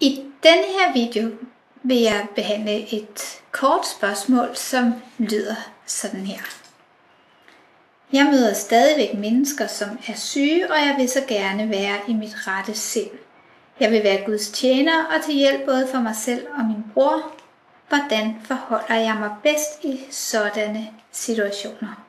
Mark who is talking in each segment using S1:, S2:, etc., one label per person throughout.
S1: I denne her video vil jeg behandle et kort spørgsmål, som lyder sådan her. Jeg møder stadigvæk mennesker, som er syge, og jeg vil så gerne være i mit rette sind. Jeg vil være Guds tjener og til hjælp både for mig selv og min bror. Hvordan forholder jeg mig bedst i sådanne situationer?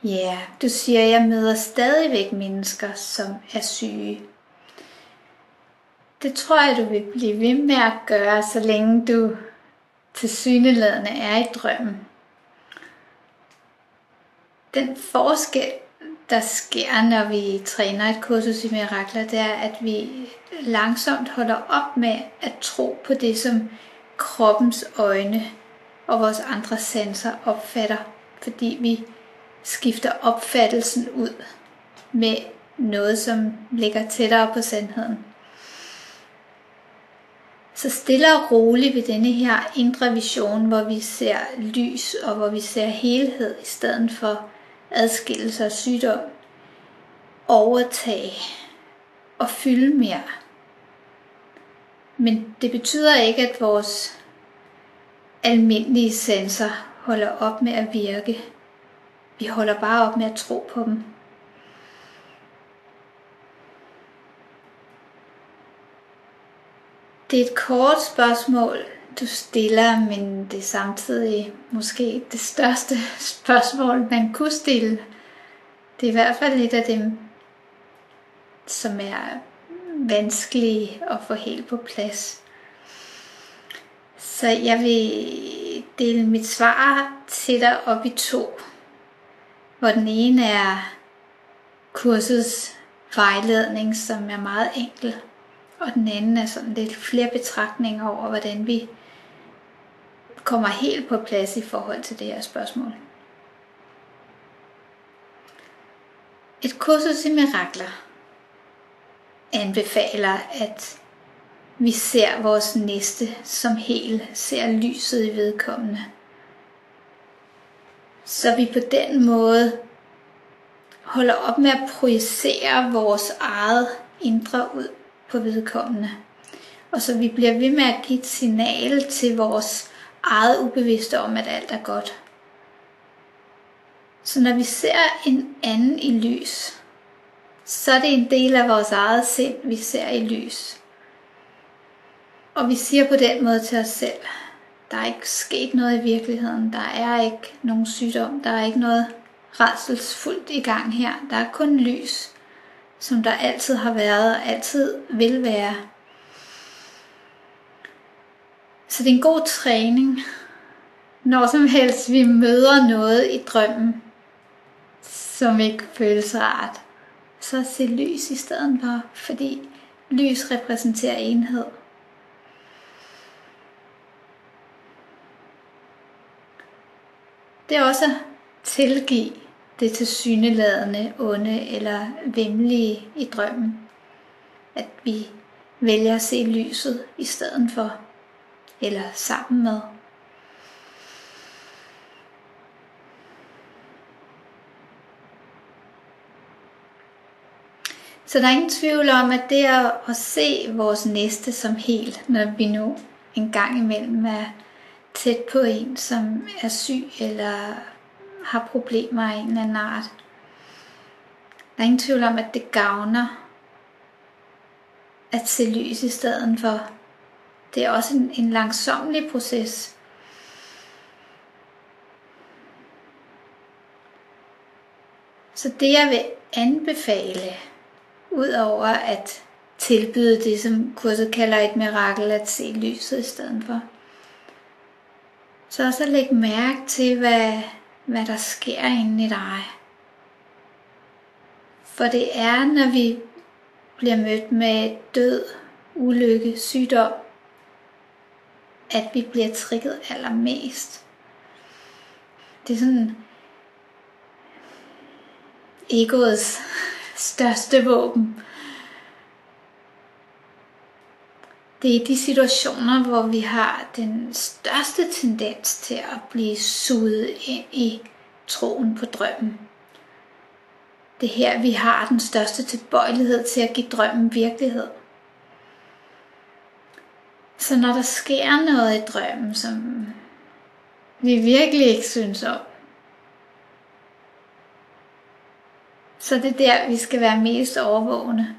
S1: Ja, du siger, at jeg møder stadigvæk mennesker, som er syge. Det tror jeg, du vil blive ved med at gøre, så længe du tilsyneladende er i drømmen. Den forskel, der sker, når vi træner et kursus i mirakler, det er, at vi langsomt holder op med at tro på det, som kroppens øjne og vores andre sanser opfatter, fordi vi skifter opfattelsen ud med noget, som ligger tættere på sandheden. Så stille og roligt ved denne her indre vision, hvor vi ser lys og hvor vi ser helhed i stedet for adskillelse og sygdom, overtage og fylde mere. Men det betyder ikke, at vores almindelige sanser holder op med at virke. Vi holder bare op med at tro på dem. Det er et kort spørgsmål, du stiller, men det er samtidig måske det største spørgsmål, man kunne stille. Det er i hvert fald et af dem, som er vanskelige at få helt på plads. Så jeg vil dele mit svar til dig op i to. Hvor den ene er kursets vejledning, som er meget enkel. Og den anden er sådan lidt flere betragtninger over, hvordan vi kommer helt på plads i forhold til det her spørgsmål. Et kursus i mirakler anbefaler, at vi ser vores næste som hel, ser lyset i vedkommende. Så vi på den måde holder op med at projicere vores eget indre ud på vedkommende. Og så vi bliver ved med at give et signal til vores eget ubevidste om, at alt er godt. Så når vi ser en anden i lys, så er det en del af vores eget sind, vi ser i lys. Og vi siger på den måde til os selv, der er ikke sket noget i virkeligheden, der er ikke nogen sygdom, der er ikke noget rædselsfuldt i gang her. Der er kun lys, som der altid har været og altid vil være. Så det er en god træning, når som helst vi møder noget i drømmen, som ikke føles rart. Så se lys i stedet for, fordi lys repræsenterer enhed. Det er også at tilgive det tilsyneladende onde eller væmmelige i drømmen. At vi vælger at se lyset i stedet for, eller sammen med. Så der er ingen tvivl om, at det at se vores næste som helt, når vi nu en gang imellem er tæt på en, som er syg eller har problemer af en eller anden art. Der er ingen tvivl om, at det gavner at se lys i stedet for. Det er også en langsomlig proces. Så det jeg vil anbefale, udover at tilbyde det, som kurset kalder et mirakel, at se lyset i stedet for, så også at lægge mærke til, hvad der sker inde i dig. For det er, når vi bliver mødt med død, ulykke, sygdom, at vi bliver trigget allermest. Det er sådan egoets største våben. Det er de situationer, hvor vi har den største tendens til at blive suget ind i troen på drømmen. Det er her, vi har den største tilbøjelighed til at give drømmen virkelighed. Så når der sker noget i drømmen, som vi virkelig ikke synes om, så det er der, vi skal være mest overvågne.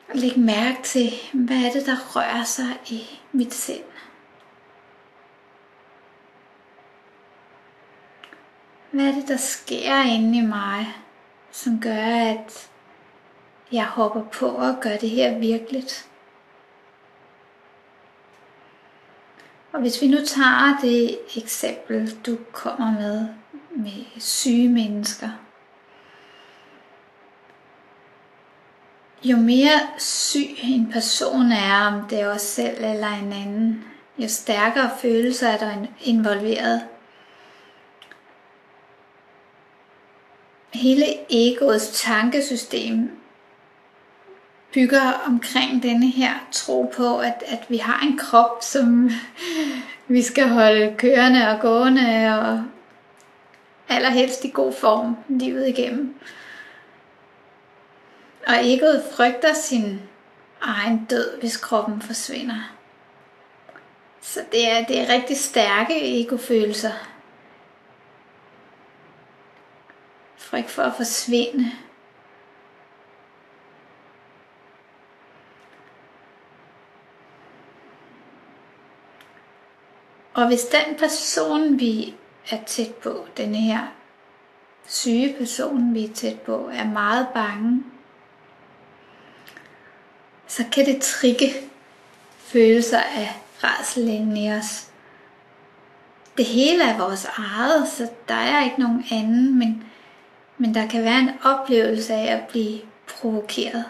S1: Og lægge mærke til, hvad er det, der rører sig i mit sind. Hvad er det, der sker inde i mig, som gør, at jeg hopper på og gør det her virkeligt? Og hvis vi nu tager det eksempel, du kommer med syge mennesker. Jo mere syg en person er, om det er os selv eller en anden, jo stærkere følelser er der involveret. Hele egoets tankesystem bygger omkring denne her tro på, at vi har en krop, som vi skal holde kørende og gående og allerhelst i god form livet igennem. Og egoet frygter sin egen død, hvis kroppen forsvinder. Så det er rigtig stærke egofølelser. Frygt for at forsvinde. Og hvis den person, vi er tæt på, denne her syge person, vi er tæt på, er meget bange, så kan det trigge følelser af rædsel inde i os. Det hele er vores eget, så der er ikke nogen anden, men der kan være en oplevelse af at blive provokeret.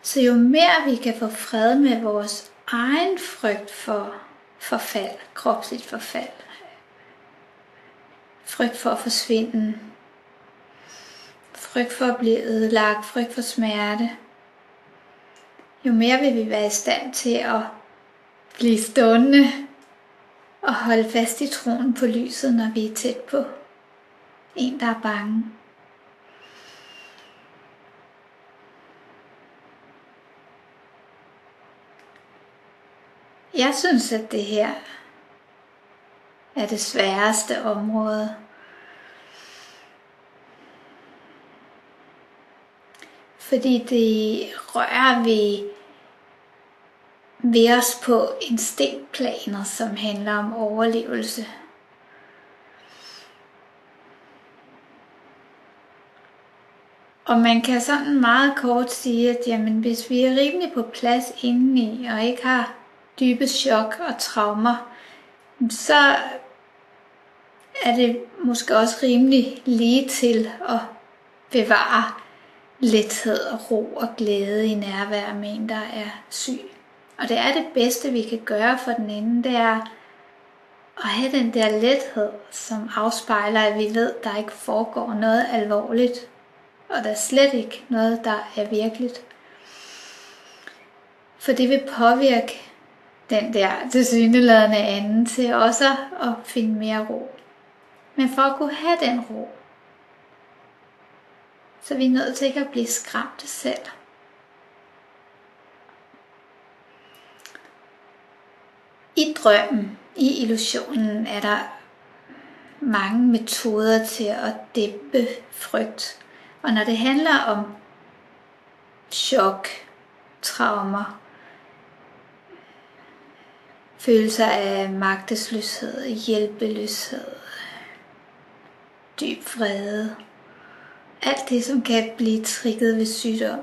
S1: Så jo mere vi kan få fred med vores egen frygt for forfald, kropsligt forfald, frygt for at forsvinde, frygt for at blive ødelagt, frygt for smerte, jo mere vil vi være i stand til at blive stående og holde fast i troen på lyset, når vi er tæt på en, der er bange. Jeg synes, at det her er det sværeste område. Fordi det rører ved os på instinktplaner, som handler om overlevelse. Og man kan sådan meget kort sige, at jamen, hvis vi er rimelig på plads indeni og ikke har dybe chok og traumer, så er det måske også rimelig lige til at bevare lethed og ro og glæde i nærvær med en, der er syg. Og det er det bedste, vi kan gøre for den anden, det er at have den der lethed, som afspejler, at vi ved, at der ikke foregår noget alvorligt, og der er slet ikke noget, der er virkeligt. For det vil påvirke den der tilsyneladende anden til også at finde mere ro. Men for at kunne have den ro, så er vi nødt til ikke at blive skræmte selv. I drømmen, i illusionen, er der mange metoder til at dæmpe frygt. Og når det handler om chok, traumer, følelser af magtesløshed, hjælpeløshed, dyb vrede, alt det, som kan blive trigget ved sygdom,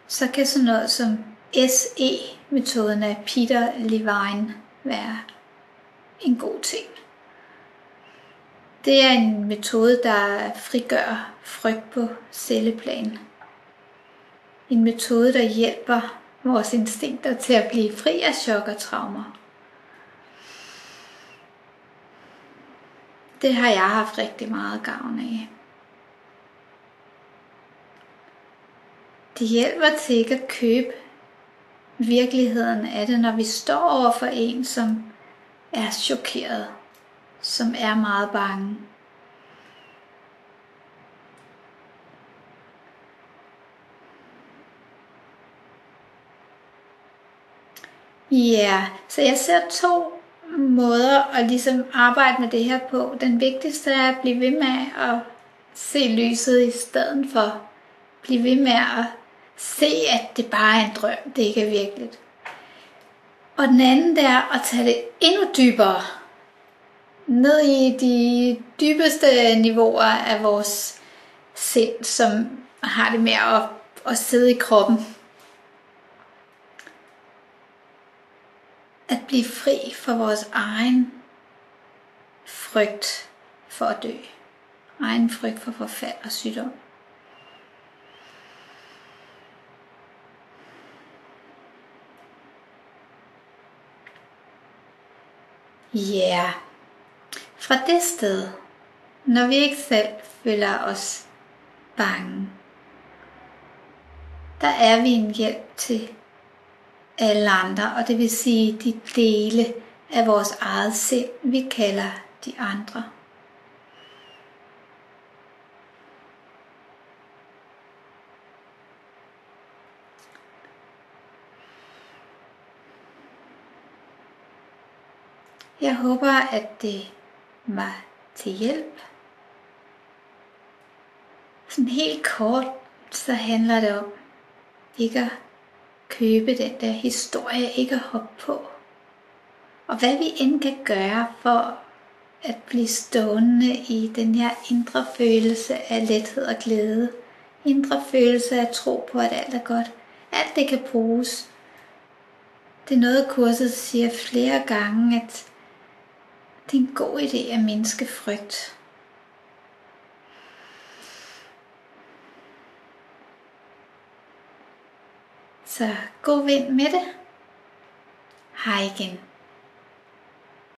S1: så kan sådan noget som SE-metoden af Peter Levine være en god ting. Det er en metode, der frigør frygt på celleplan. En metode, der hjælper vores instinkter til at blive fri af chok og traumer. Det har jeg haft rigtig meget gavn af. Det hjælper til ikke at købe virkeligheden af det, når vi står over for en, som er chokeret, som er meget bange. Ja, så jeg ser 2 måder at ligesom arbejde med det her på. Den vigtigste er at blive ved med at se lyset i stedet for at blive ved med at se, at det bare er en drøm, det ikke er virkeligt. Og den anden, det er at tage det endnu dybere, ned i de dybeste niveauer af vores sind, som har det med at sidde i kroppen. At blive fri for vores egen frygt for at dø. Egen frygt for forfald og sygdom. Ja, fra det sted, når vi ikke selv føler os bange, der er vi en hjælp til alle andre, og det vil sige de dele af vores eget sind, vi kalder de andre. Jeg håber, at det var til hjælp. Sådan helt kort, så handler det om ikke at købe den der historie, ikke at hoppe på. Og hvad vi end kan gøre for at blive stående i den her indre følelse af lethed og glæde. Indre følelse af tro på, at alt er godt. Alt det kan bruges. Det er noget, kurset siger flere gange, at det er en god idé at mindske frygt. Så god vind med det. Hej igen.